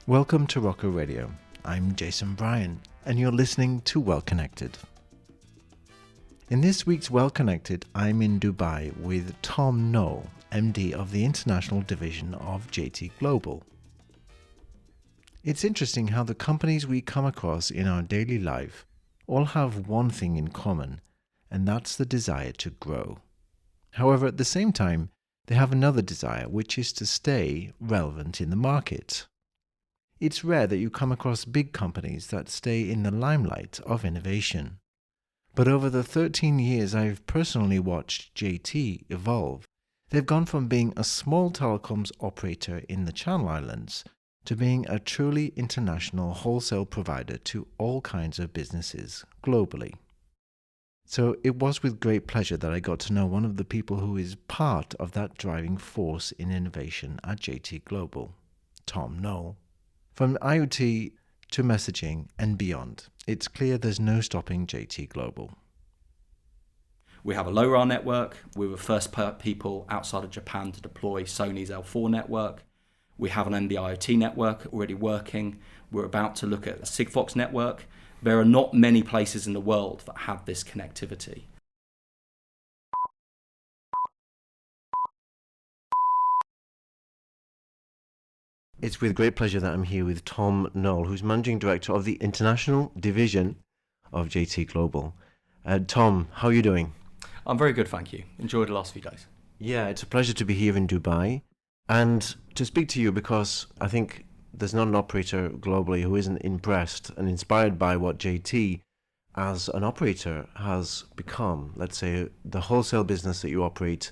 Welcome to Rocker Radio. I'm Jason Bryan, and you're listening to Well Connected. In this week's Well Connected, I'm in Dubai with Tom Noel, MD of the International Division of JT Global. It's interesting how the companies we come across in our daily life all have one thing in common, and that's the desire to grow. However, at the same time, they have another desire, which is to stay relevant in the market. It's rare that you come across big companies that stay in the limelight of innovation. But over the 13 years I've personally watched JT evolve, they've gone from being a small telecoms operator in the Channel Islands to being a truly international wholesale provider to all kinds of businesses globally. So it was with great pleasure that I got to know one of the people who is part of that driving force in innovation at JT Global, Tom Noel. From IoT to messaging and beyond, it's clear there's no stopping JT Global. We have a LoRa network. We were first people outside of Japan to deploy Sony's L4 network. We have an NB-IoT network already working. We're about to look at a Sigfox network. There are not many places in the world that have this connectivity. It's with great pleasure that I'm here with Tom Noel, who's Managing Director of the International Division of JT Global. Tom, how are you doing? I'm very good, thank you. Enjoyed the last few days. Yeah, it's a pleasure to be here in Dubai and to speak to you because I think there's not an operator globally who isn't impressed and inspired by what JT as an operator has become. Let's say the wholesale business that you operate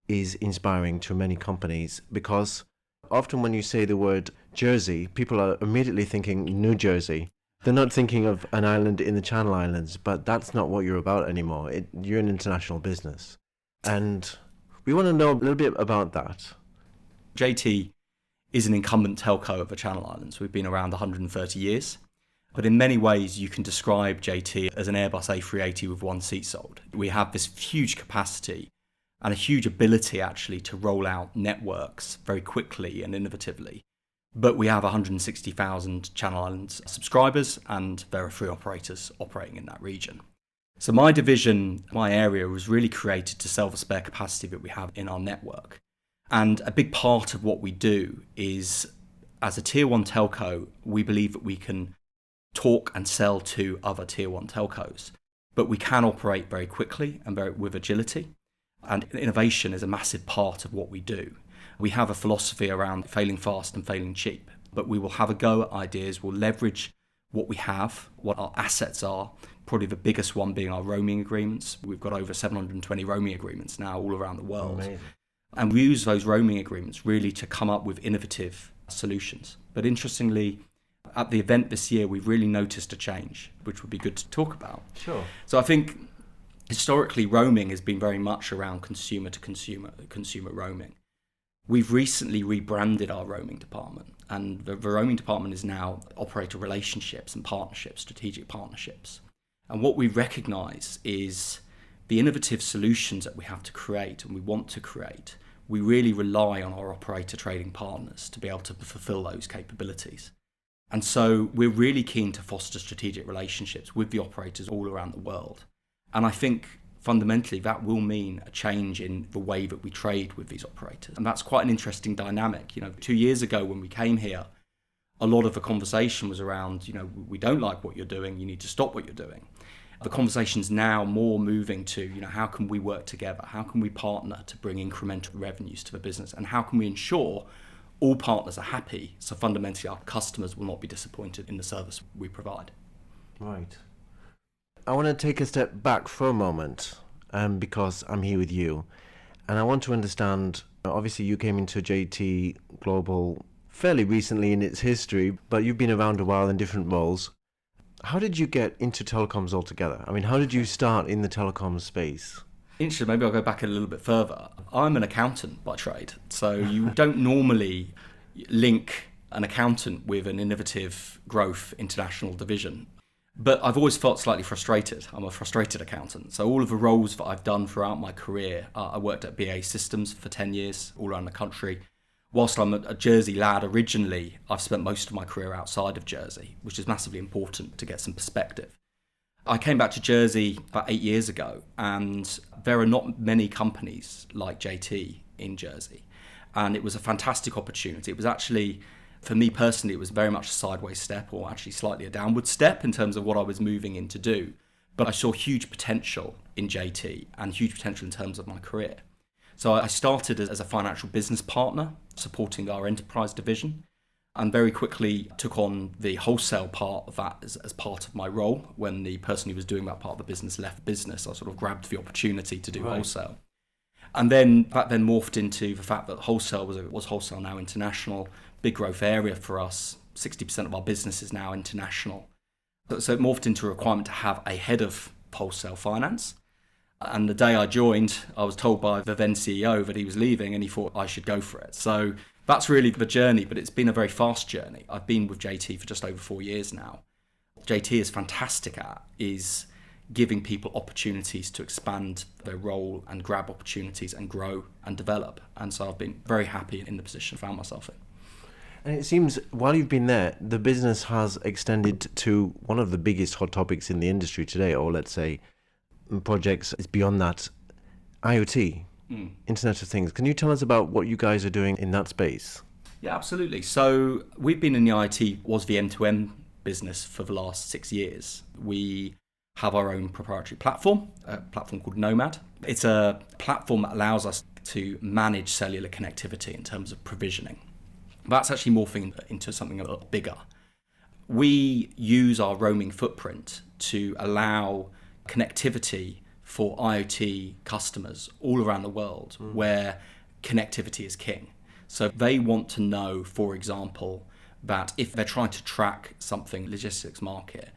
is inspiring to many companies because often when you say the word Jersey, people are immediately thinking New Jersey. They're not thinking of an island in the Channel Islands, but that's not what you're about anymore. You're an international business. And we want to know a little bit about that. JT is an incumbent telco of the Channel Islands. We've been around 130 years. But in many ways, you can describe JT as an Airbus A380 with one seat sold. We have this huge capacity and a huge ability actually to roll out networks very quickly and innovatively. But we have 160,000 Channel Islands subscribers and there are 3 operators operating in that region. So my division, my area was really created to sell the spare capacity that we have in our network. And a big part of what we do is, as a tier 1 telco, we believe that we can talk and sell to other tier 1 telcos, but we can operate very quickly and with agility. And innovation is a massive part of what we do. We have a philosophy around failing fast and failing cheap, but we will have a go at ideas. We'll leverage what we have, what our assets are, probably the biggest one being our roaming agreements. We've got over 720 roaming agreements now all around the world. Amazing. And we use those roaming agreements really to come up with innovative solutions. But interestingly, at the event this year, we've really noticed a change, which would be good to talk about. Sure. So I think historically, roaming has been very much around consumer to consumer roaming. We've recently rebranded our roaming department, and the roaming department is now operator relationships and partnerships, strategic partnerships. And what we recognise is the innovative solutions that we have to create and we want to create, we really rely on our operator trading partners to be able to fulfil those capabilities. And so we're really keen to foster strategic relationships with the operators all around the world. And I think fundamentally that will mean a change in the way that we trade with these operators. And that's quite an interesting dynamic. 2 years ago when we came here, a lot of the conversation was around, we don't like what you're doing, you need to stop what you're doing. The conversation's now more moving to, how can we work together? How can we partner to bring incremental revenues to the business? And how can we ensure all partners are happy so fundamentally our customers will not be disappointed in the service we provide? Right. I want to take a step back for a moment because I'm here with you. And I want to understand, obviously you came into JT Global fairly recently in its history, but you've been around a while in different roles. How did you get into telecoms altogether? I mean, how did you start in the telecoms space? Interesting, maybe I'll go back a little bit further. I'm an accountant by trade, so you don't normally link an accountant with an innovative growth international division. But I've always felt slightly frustrated. I'm a frustrated accountant. So all of the roles that I've done throughout my career, I worked at BA Systems for 10 years all around the country. whilst I'm a Jersey lad originally, I've spent most of my career outside of Jersey, which is massively important to get some perspective. I came back to Jersey about 8 years ago, and there are not many companies like JT in Jersey. And it was a fantastic opportunity. It was actually, for me personally, it was very much a sideways step, or actually slightly a downward step in terms of what I was moving in to do. But I saw huge potential in JT and huge potential in terms of my career. So I started as a financial business partner supporting our enterprise division, and very quickly took on the wholesale part of that as part of my role. When the person who was doing that part of the business left business, I sort of grabbed the opportunity to do wholesale. And then that then morphed into the fact that wholesale was wholesale now international, big growth area for us. 60% of our business is now international. So it morphed into a requirement to have a head of wholesale finance. And the day I joined, I was told by the then CEO that he was leaving, and he thought I should go for it. So that's really the journey, but it's been a very fast journey. I've been with JT for just over 4 years now. JT is fantastic at is giving people opportunities to expand their role and grab opportunities and grow and develop. And so I've been very happy in the position I found myself in. And it seems while you've been there, the business has extended to one of the biggest hot topics in the industry today, or let's say projects is beyond that, IoT, Internet of Things. Can you tell us about what you guys are doing in that space? Yeah, absolutely. So we've been in the IoT, was the M2M business for the last 6 years. We have our own proprietary platform, a platform called Nomad. It's a platform that allows us to manage cellular connectivity in terms of provisioning. That's actually morphing into something a lot bigger. We use our roaming footprint to allow connectivity for IoT customers all around the world where connectivity is king. So they want to know, for example, that if they're trying to track something, logistics market,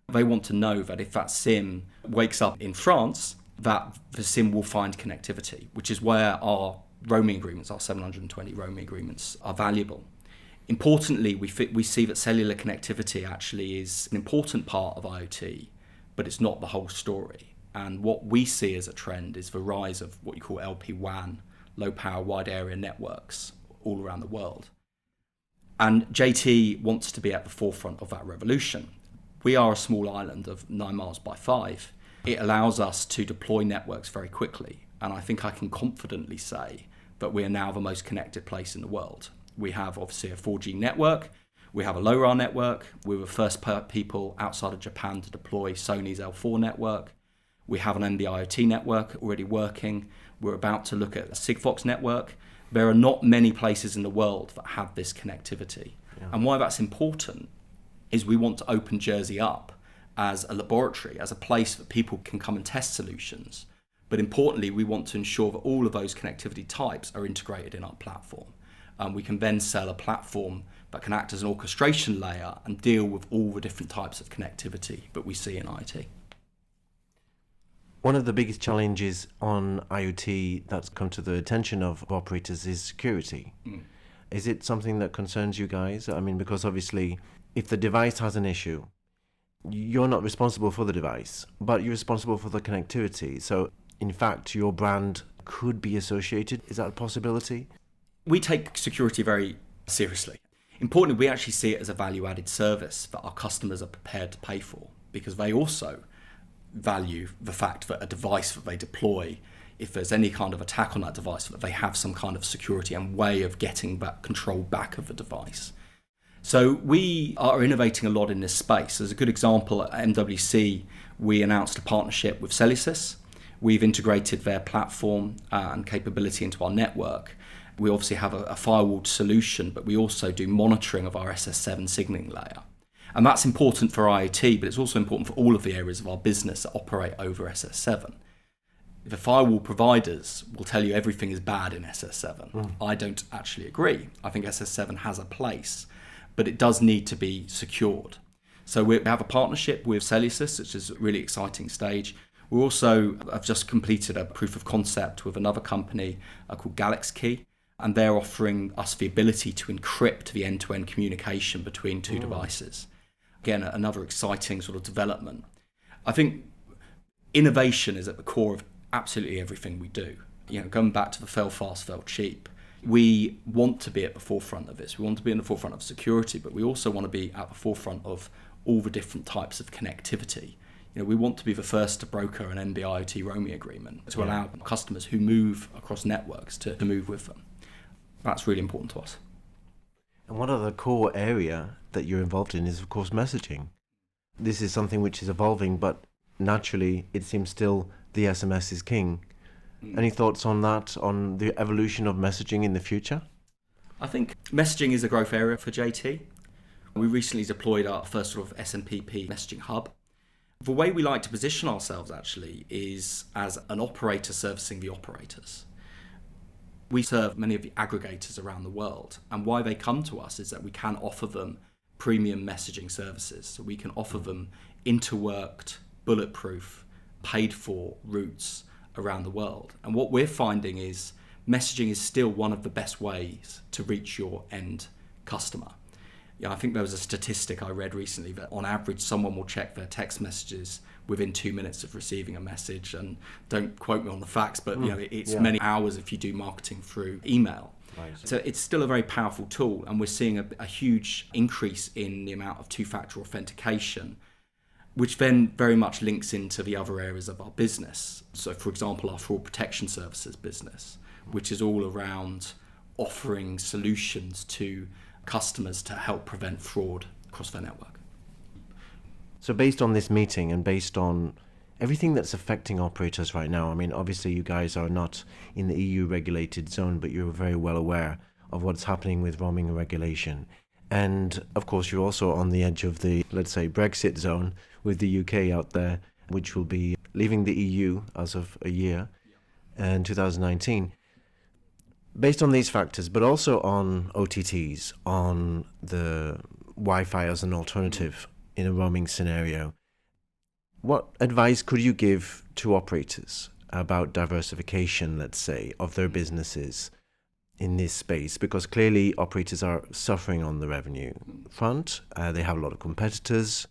they want to know that if that SIM wakes up in France, that the SIM will find connectivity, which is where our roaming agreements, our 720 roaming agreements, are valuable. Importantly, we see that cellular connectivity actually is an important part of IoT, but it's not the whole story. And what we see as a trend is the rise of what you call LP-WAN, low power wide area networks all around the world. And JT wants to be at the forefront of that revolution. We are a small island of 9 miles by 5. It allows us to deploy networks very quickly. And I think I can confidently say that we are now the most connected place in the world. We have obviously a 4G network. We have a LoRa network. We were the first people outside of Japan to deploy Sony's L4 network. We have an NB-IoT network already working. We're about to look at a Sigfox network. There are not many places in the world that have this connectivity. Yeah. And why that's important is we want to open Jersey up as a laboratory, as a place that people can come and test solutions. But importantly, we want to ensure that all of those connectivity types are integrated in our platform. And we can then sell a platform that can act as an orchestration layer and deal with all the different types of connectivity that we see in IoT. One of the biggest challenges on IoT that's come to the attention of operators is security. Is it something that concerns you guys? I mean, because obviously, if the device has an issue, you're not responsible for the device, but you're responsible for the connectivity. So, in fact, your brand could be associated. Is that a possibility? We take security very seriously. Importantly, we actually see it as a value-added service that our customers are prepared to pay for, because they also value the fact that a device that they deploy, if there's any kind of attack on that device, that they have some kind of security and way of getting that control back of the device. So we are innovating a lot in this space. As a good example, at MWC, we announced a partnership with Cellsys. We've integrated their platform and capability into our network. We obviously have a firewalled solution, but we also do monitoring of our SS7 signaling layer. And that's important for IoT, but it's also important for all of the areas of our business that operate over SS7. The firewall providers will tell you everything is bad in SS7. I don't actually agree. I think SS7 has a place, but it does need to be secured. So we have a partnership with Cellsys, which is a really exciting stage. We also have just completed a proof of concept with another company called GalaxKey, and they're offering us the ability to encrypt the end-to-end communication between two devices. Again, another exciting sort of development. I think innovation is at the core of absolutely everything we do. Going back to the fail fast, fail cheap. We want to be at the forefront of this. We want to be in the forefront of security, but we also want to be at the forefront of all the different types of connectivity. We want to be the first to broker an NB-IoT roaming agreement to allow customers who move across networks to move with them. That's really important to us. And one other core area that you're involved in is, of course, messaging. This is something which is evolving, but naturally, it seems still the SMS is king. Any thoughts on that, on the evolution of messaging in the future? I think messaging is a growth area for JT. We recently deployed our first sort of SMPP messaging hub. The way we like to position ourselves actually is as an operator servicing the operators. We serve many of the aggregators around the world, and why they come to us is that we can offer them premium messaging services. So we can offer them interworked, bulletproof, paid for routes around the world. And what we're finding is messaging is still one of the best ways to reach your end customer. I think there was a statistic I read recently that on average someone will check their text messages within 2 minutes of receiving a message, and don't quote me on the facts, but it's many hours if you do marketing through email. Right. So it's still a very powerful tool, and we're seeing a huge increase in the amount of two-factor authentication, which then very much links into the other areas of our business. So for example, our fraud protection services business, which is all around offering solutions to customers to help prevent fraud across their network. So based on this meeting and based on everything that's affecting operators right now, I mean, obviously you guys are not in the EU regulated zone, but you're very well aware of what's happening with roaming regulation. And of course, you're also on the edge of the, let's say, Brexit zone with the UK out there, which will be leaving the EU as of a year in 2019. Based on these factors, but also on OTTs, on the Wi-Fi as an alternative in a roaming scenario, what advice could you give to operators about diversification, let's say, of their businesses in this space? Because clearly operators are suffering on the revenue front. They have a lot of competitors.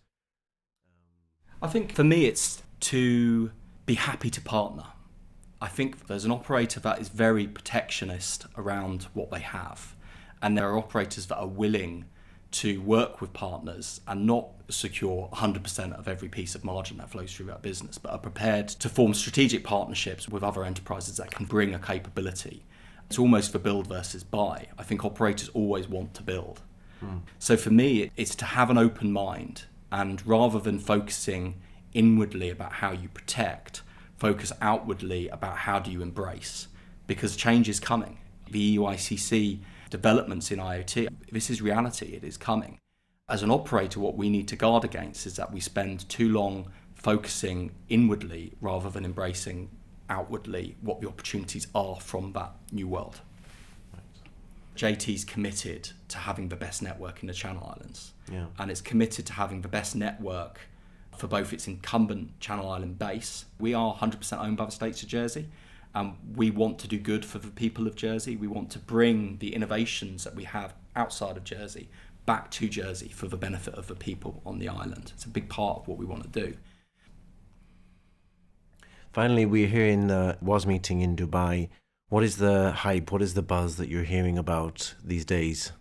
I think for me it's to be happy to partner. I think there's an operator that is very protectionist around what they have, and there are operators that are willing to work with partners and not secure 100% of every piece of margin that flows through that business, but are prepared to form strategic partnerships with other enterprises that can bring a capability. It's almost the build versus buy. I think operators always want to build. So for me, it's to have an open mind, and rather than focusing inwardly about how you protect, focus outwardly about how do you embrace, because change is coming. The EUICC developments in IoT, this is reality, it is coming. As an operator, what we need to guard against is that we spend too long focusing inwardly rather than embracing outwardly what the opportunities are from that new world. JT's committed to having the best network in the Channel Islands, and it's committed to having the best network for both its incumbent Channel Island base. We are 100% owned by the states of Jersey, and we want to do good for the people of Jersey. We want to bring the innovations that we have outside of Jersey back to Jersey for the benefit of the people on the island. It's a big part of what we want to do. Finally, we're here in the WAS meeting in Dubai. What is the hype? What is the buzz that you're hearing about these days?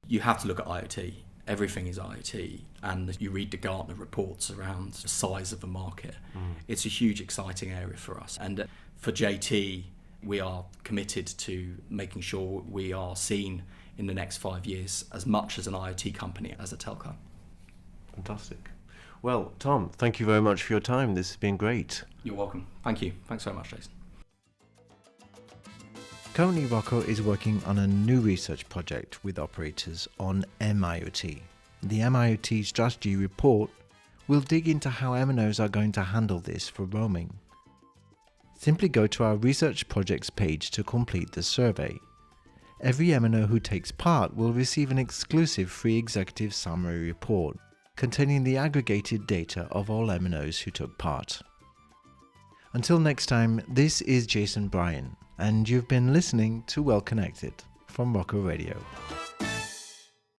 You have to look at IoT. Everything is IoT, and you read the Gartner reports around the size of the market. It's a huge, exciting area for us. And for JT, we are committed to making sure we are seen in the next 5 years as much as an IoT company as a telco. Fantastic. Well, Tom, thank you very much for your time. This has been great. You're welcome. Thank you. Thanks so much, Jason. Currently, Rocco is working on a new research project with operators on MIoT. The MIoT strategy report will dig into how MNOs are going to handle this for roaming. Simply go to our research projects page to complete the survey. Every MNO who takes part will receive an exclusive free executive summary report containing the aggregated data of all MNOs who took part. Until next time, this is Jason Bryan, and you've been listening to Well Connected from Rocco Radio.